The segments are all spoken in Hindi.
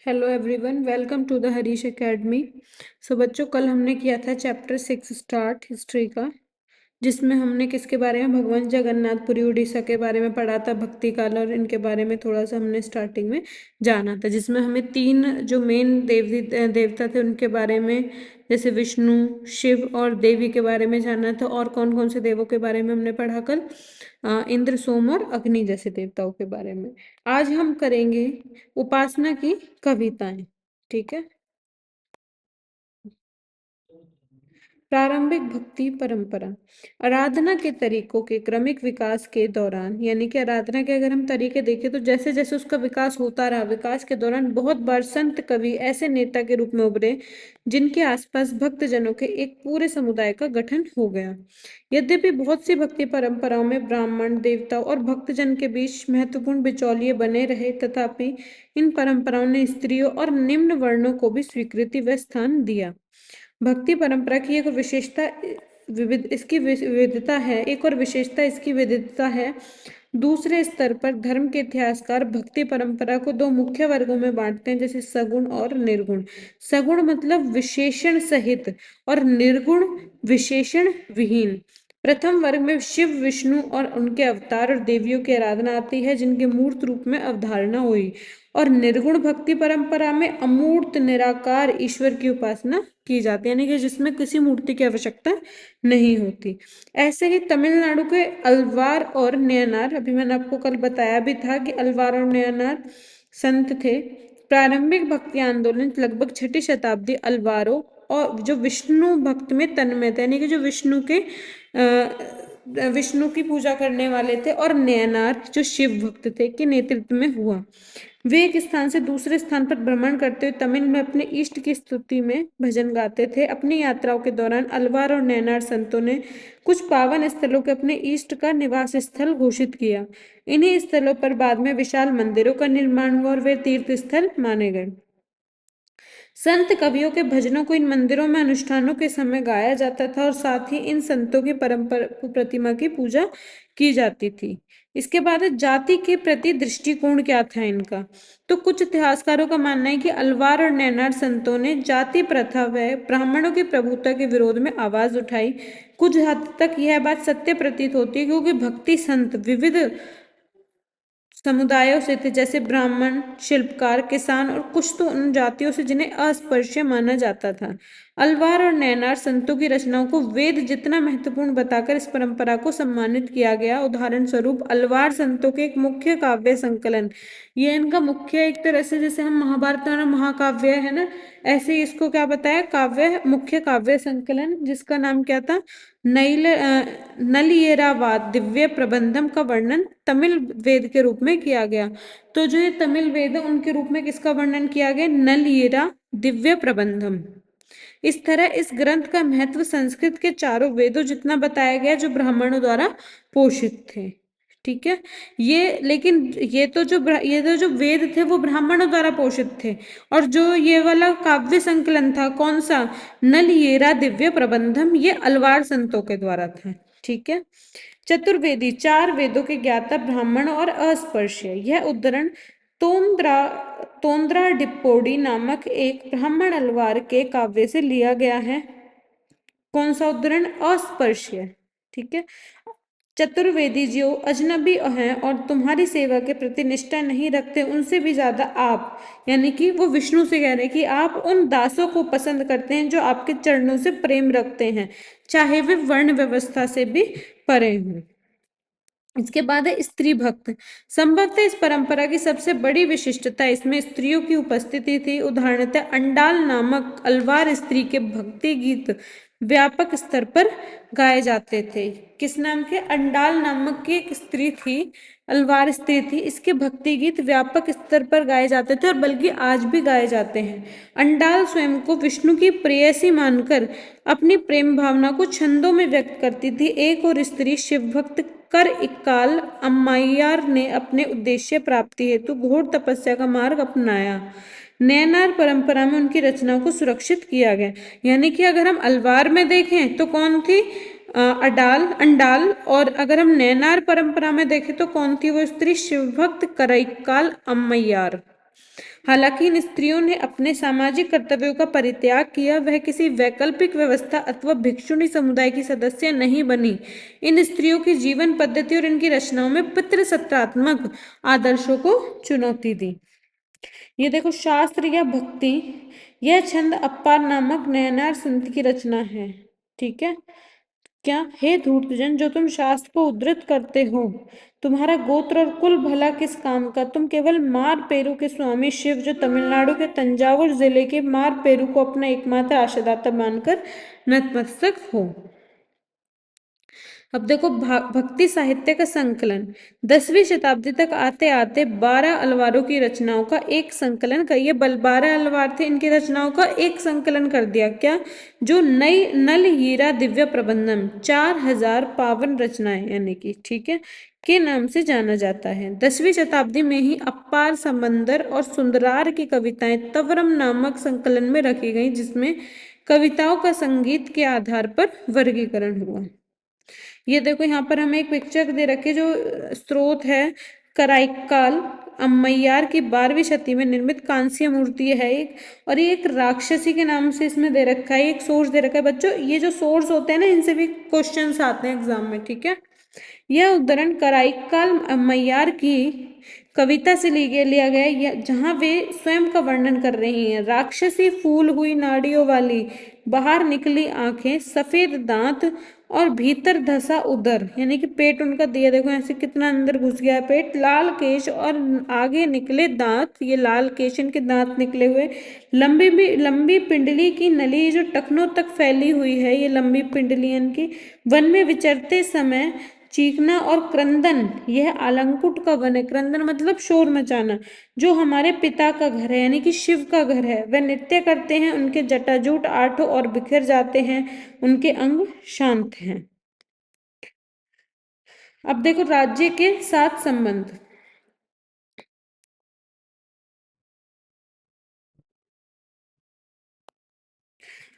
Hello everyone, welcome to the Harish academy. So बच्चों, कल हमने किया था चैप्टर 6 स्टार्ट हिस्ट्री का, जिसमें हमने किसके बारे में, भगवान जगन्नाथपुरी उड़ीसा के बारे में पढ़ा था, भक्ति काल, और इनके बारे में थोड़ा सा हमने स्टार्टिंग में जाना था, जिसमें हमें तीन जो मेन देवता थे उनके बारे में, जैसे विष्णु, शिव और देवी के बारे में जाना था। और कौन कौन से देवों के बारे में हमने पढ़ा कल? इंद्र, सोम और अग्नि जैसे देवताओं के बारे में। आज हम करेंगे उपासना की कविताएं। ठीक है। प्रारंभिक भक्ति परंपरा। आराधना के तरीकों के क्रमिक विकास के दौरान, यानी कि आराधना के अगर हम तरीके देखें तो जैसे जैसे उसका विकास होता रहा, विकास के दौरान बहुत बार संत कवि ऐसे नेता के रूप में उभरे जिनके आसपास भक्त जनों के एक पूरे समुदाय का गठन हो गया। यद्यपि बहुत सी भक्ति परंपराओं में ब्राह्मण, देवता और भक्तजन के बीच महत्वपूर्ण बिचौलिए बने रहे, तथापि इन परंपराओं ने स्त्रियों और निम्न वर्णों को भी स्वीकृति व स्थान दिया। भक्ति परंपरा की एक विशेषता विविधता है, एक और विशेषता इसकी विविधता है। दूसरे स्तर पर धर्म के इतिहासकार भक्ति परंपरा को दो मुख्य वर्गों में बांटते हैं, जैसे सगुण और निर्गुण। सगुण मतलब विशेषण सहित और निर्गुण विशेषण विहीन। प्रथम वर्ग में शिव, विष्णु और उनके अवतार और देवियों की आराधना आती है, जिनके मूर्त रूप में अवधारणा हुई। और निर्गुण भक्ति परंपरा में अमूर्त निराकार ईश्वर की उपासना की जाती है, यानी कि जिसमें किसी मूर्ति की आवश्यकता नहीं होती। ऐसे ही तमिलनाडु के अलवार और नयनार, अभी मैंने आपको कल बताया भी था कि अलवार और नयनार संत थे। प्रारंभिक भक्ति आंदोलन लगभग छठी शताब्दी अलवारों और जो विष्णु भक्त में तन्मय थे, यानी कि जो विष्णु की पूजा करने वाले थे, और नयनार जो शिव भक्त थे के नेतृत्व में हुआ। वे एक स्थान से दूसरे स्थान पर भ्रमण करते हुए तमिल में अपने इष्ट की स्तुति में भजन गाते थे। अपनी यात्राओं के दौरान अलवार और नैनार संतों ने कुछ पावन स्थलों के अपने इष्ट का निवास स्थल घोषित किया। इन्हीं स्थलों पर बाद में विशाल मंदिरों का निर्माण हुआ और वे तीर्थ स्थल माने गए। संत कवियों के भजनों को इन मंदिरों में अनुष्ठानों के समय गाया जाता था और साथ ही इन संतों की परंपरा प्रतिमा की पूजा की जाती थी। इसके बाद जाति के प्रति दृष्टिकोण क्या था इनका? तो कुछ इतिहासकारों का मानना है कि अलवार और नैनार संतों ने जाति प्रथा व ब्राह्मणों की प्रभुता के विरोध में आवाज उठाई। कुछ हद तक यह बात सत्य प्रतीत होती है, क्योंकि भक्ति संत विविध समुदायों से थे, जैसे ब्राह्मण, शिल्पकार, किसान और कुछ तो उन जातियों से जिन्हें अस्पृश्य माना जाता था। अलवार और नैनार संतों की रचनाओं को वेद जितना महत्वपूर्ण बताकर इस परंपरा को सम्मानित किया गया। उदाहरण स्वरूप अलवार संतों के एक मुख्य काव्य संकलन, ये इनका मुख्य, एक तरह से जैसे हम महाभारत में महाकाव्य है ना, ऐसे ही इसको क्या बताया, काव्य, मुख्य काव्य संकलन, जिसका नाम क्या था, नैल नलियेरावाद दिव्य प्रबंधम का वर्णन तमिल वेद के रूप में किया गया। तो जो ये तमिल वेद है उनके रूप में किसका वर्णन किया गया? नलियेरा दिव्य प्रबंधम। इस तरह इस ग्रंथ का महत्व संस्कृत के चारों वेदों जितना बताया गया, जो ब्राह्मणों द्वारा पोषित थे। ठीक है। लेकिन ये तो जो वेद थे वो ब्राह्मणों द्वारा पोषित थे, और जो ये वाला काव्य संकलन था, कौन सा, नलियेरा दिव्य प्रबंधम, ये अलवार संतों के द्वारा था। ठीक है। चतुर्वेदी, चार वेदों के ज्ञाता ब्राह्मण और अस्पृश्य। यह उद्धरण तोंद्रा तोंद्रा डिप्पोडी नामक एक ब्राह्मण अलवार के काव्य से लिया गया है। कौन सा उद्धरण? अस्पृश्य। ठीक है। चतुर्वेदी जो अजनबी हैं और तुम्हारी सेवा के प्रति निष्ठा नहीं रखते, उनसे भी ज्यादा आप, यानी कि वो विष्णु से कह रहे हैं कि आप उन दासों को पसंद करते हैं जो आपके चरणों से प्रेम रखते हैं, चाहे वे वर्ण व्यवस्था से भी परे हों। इसके बाद है स्त्री भक्त। संभवतः इस परंपरा की सबसे बड़ी विशिष्टता इसमें स्त्रियों की उपस्थिति थी। उदाहरणतः अंडाल नामक अलवार स्त्री के भक्ति गीत व्यापक स्तर पर गाए जाते थे। किस नाम के? अंडाल नामक की एक स्त्री थी, अलवार स्त्री थी, इसके भक्ति गीत व्यापक स्तर पर गाए जाते थे और बल्कि आज भी गाए जाते हैं। अंडाल स्वयं को विष्णु की प्रेयसी मानकर अपनी प्रेम भावना को छंदों में व्यक्त करती थी। एक और स्त्री शिव भक्त कर इक्काल अम्माइयार ने अपने उद्देश्य प्राप्ति हेतु घोर तपस्या का मार्ग अपनाया। नैनार परंपरा में उनकी रचनाओं को सुरक्षित किया गया। यानी कि अगर हम अलवार में देखें तो कौन थी? अंडाल। और अगर हम नैनार परंपरा में देखें तो कौन थी वो स्त्री? शिवभक्त करईकाल अम्मैयार। हालांकि इन स्त्रियों ने अपने सामाजिक कर्तव्यों का परित्याग किया, वह किसी वैकल्पिक व्यवस्था अथवा भिक्षुणी समुदाय की सदस्य नहीं बनी। इन स्त्रियों की जीवन पद्धति और इनकी रचनाओं में पितृसत्तात्मक आदर्शों को चुनौती दी। ये देखो, शास्त्र या भक्ति, यह छंद अप्पार नामक नयनार संत की रचना है। ठीक है। क्या, हे धूर्तजन, जो तुम शास्त्र को उद्धृत करते हो, तुम्हारा गोत्र और कुल भला किस काम का? तुम केवल मारपेरू के स्वामी शिव, जो तमिलनाडु के तंजावुर जिले के मारपेरू को अपना एकमात्र आश्रयदाता मानकर नतमस्तक हो। अब देखो, भक्ति साहित्य का संकलन। 10वीं शताब्दी तक आते आते 12 अलवारों की रचनाओं का एक संकलन कर, ये 12 अलवार थे, इनकी रचनाओं का एक संकलन कर दिया। क्या, जो नई नल हीरा दिव्य प्रबंधम, 4000 पावन रचनाएं यानी कि, ठीक है, के नाम से जाना जाता है। 10वीं शताब्दी में ही अप्पार समंदर और सुंदरार की कविताएं तवरम नामक संकलन में रखी गई, जिसमें कविताओं का संगीत के आधार पर वर्गीकरण हुआ। ये देखो, यहाँ पर हमें एक पिक्चर दे रखी है, जो स्रोत है कराइकाल अम्मैयार की 12वीं शती में निर्मित कांस्य मूर्ति है एक, और ये एक राक्षसी के नाम से इसमें दे रखा है, एक सोर्स दे रखा है। बच्चों, ये जो सोर्स होते हैं ना, इनसे भी क्वेश्चंस आते हैं एग्जाम में। ठीक है। यह उद्धरण कराइकाल अम्मैयार की कविता से लिया गया है, जहां वे स्वयं का वर्णन कर रही हैं। राक्षसी फूल हुई नाड़ियों वाली, बाहर निकली आंखें, सफेद दांत और भीतर धसा उदर, यानी कि पेट उनका दिया, देखो ऐसे कितना अंदर घुस गया है पेट, लाल केश और आगे निकले दांत, ये लाल केश, इनके दांत निकले हुए, लंबी पिंडली की नली जो टखनों तक फैली हुई है, ये लंबी पिंडली इनकी। वन में विचरते समय चीखना और क्रंदन, यह आलंकुट का वन है। क्रंदन मतलब शोर मचाना, जो हमारे पिता का घर है, यानी कि शिव का घर है। वह नृत्य करते हैं, उनके जटाजूट आठों और बिखर जाते हैं, उनके अंग शांत हैं। अब देखो, राज्य के साथ संबंध।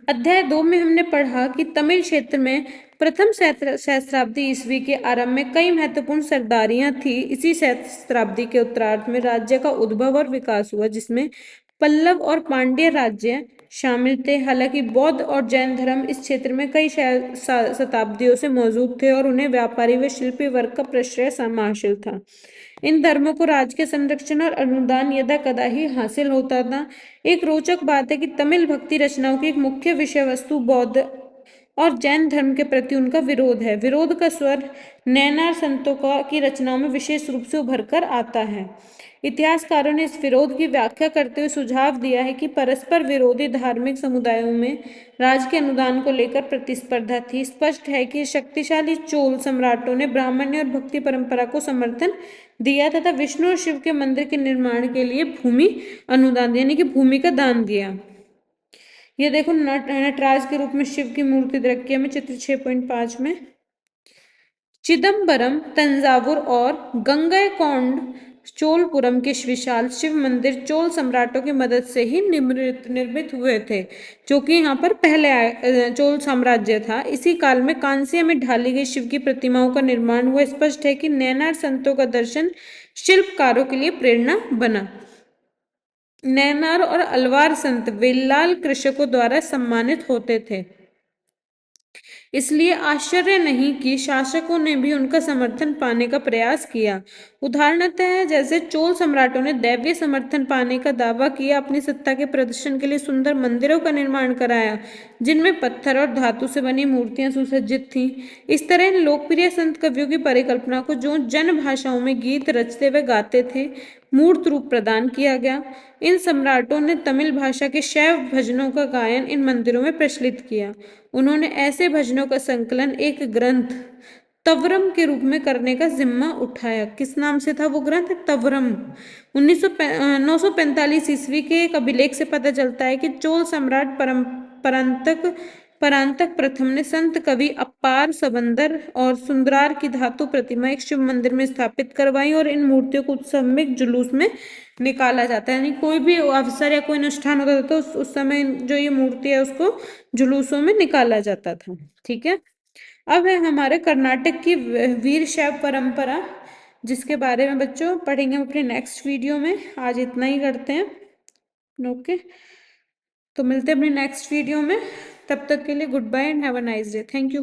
अध्याय 2 में हमने पढ़ा कि तमिल क्षेत्र में प्रथम सहस्त्राब्दी ईस्वी के आरंभ में कई महत्वपूर्ण सरदारियां थी। इसी सहस्त्राब्दी के उत्तरार्ध में राज्य का उद्भव और विकास हुआ, जिसमें पल्लव और पांड्य राज्य शामिल थे। हालांकि बौद्ध और जैन धर्म इस क्षेत्र में कई शताब्दियों से मौजूद थे और उन्हें व्यापारी व शिल्पी वर्ग का प्रश्रय हासिल था। इन धर्मों को राज्य के संरक्षण और अनुदान यदा कदा ही हासिल होता था। एक रोचक बात है कि तमिल भक्ति रचनाओं की एक मुख्य विषय वस्तु बौद्ध और जैन धर्म के प्रति उनका विरोध है। विरोध का स्वर नैनार संतों की रचनाओं में विशेष रूप से उभर कर आता है। इतिहासकारों ने इस विरोध की व्याख्या करते हुए सुझाव दिया है कि परस्पर विरोधी धार्मिक समुदायों में राज्य के अनुदान को लेकर प्रतिस्पर्धा थी। स्पष्ट है कि शक्तिशाली चोल सम्राटों ने ब्राह्मण्य और भक्ति परंपरा को समर्थन दिया तथा विष्णु और शिव के मंदिर के निर्माण के लिए भूमि अनुदान, यानी कि भूमि का दान दिया। ये देखो, नटराज के रूप में शिव की मूर्ति रखी है हमें चित्र 6.5 में। चिदम्बरम, तंजावुर और गंगईकोंड चोलपुरम के विशाल शिव मंदिर चोल सम्राटों की मदद से ही निर्मित हुए थे, जो कि यहाँ पर पहले चोल साम्राज्य था। इसी काल में कांस्य में ढाली गई शिव की प्रतिमाओं का निर्माण हुआ। स्पष्ट है कि नैनार संतों का दर्शन शिल्पकारों के लिए प्रेरणा बना। नैनार और अलवार संत वेल्लाल कृषकों द्वारा सम्मानित होते थे, इसलिए आश्चर्य नहीं कि शासकों ने भी उनका समर्थन पाने का प्रयास किया। उदाहरणतः जैसे चोल सम्राटों ने दैवीय समर्थन पाने का दावा किया, अपनी सत्ता के प्रदर्शन के लिए सुंदर मंदिरों का निर्माण कराया, जिनमें पत्थर और धातु से बनी मूर्तियां सुसज्जित थीं। इस तरह इन लोकप्रिय संत कवियों की परिकल्पना को, जो जन भाषाओं में गीत रचते व गाते थे, मूर्त रूप प्रदान किया गया। इन सम्राटों ने तमिल भाषा के शैव भजनों का गायन इन मंदिरों में प्रचलित किया। उन्होंने ऐसे भजनों का संकलन एक ग्रंथ तवरम के रूप में करने का जिम्मा उठाया। किस नाम से था वो ग्रंथ? तवरम। 945 ईस्वी के एक अभिलेख से पता चलता है कि चोल सम्राट परांतक प्रथम ने संत कवि अप्पार सबंदर और सुंदरार की धातु प्रतिमा एक शिव मंदिर में स्थापित करवाई, और इन मूर्तियों को उत्सव जुलूस में निकाला जाता है। यानी कोई भी अवसर या कोई अनुष्ठान होता था तो उस समय जो ये मूर्ति है उसको जुलूसों में निकाला जाता था। ठीक है। अब है हमारे कर्नाटक की वीर शैव परंपरा, जिसके बारे में बच्चों पढ़ेंगे हम अपने नेक्स्ट वीडियो में। आज इतना ही करते हैं। ओके, तो मिलते हैं अपनी नेक्स्ट वीडियो में। तब तक के लिए good bye and have a nice day. Thank you.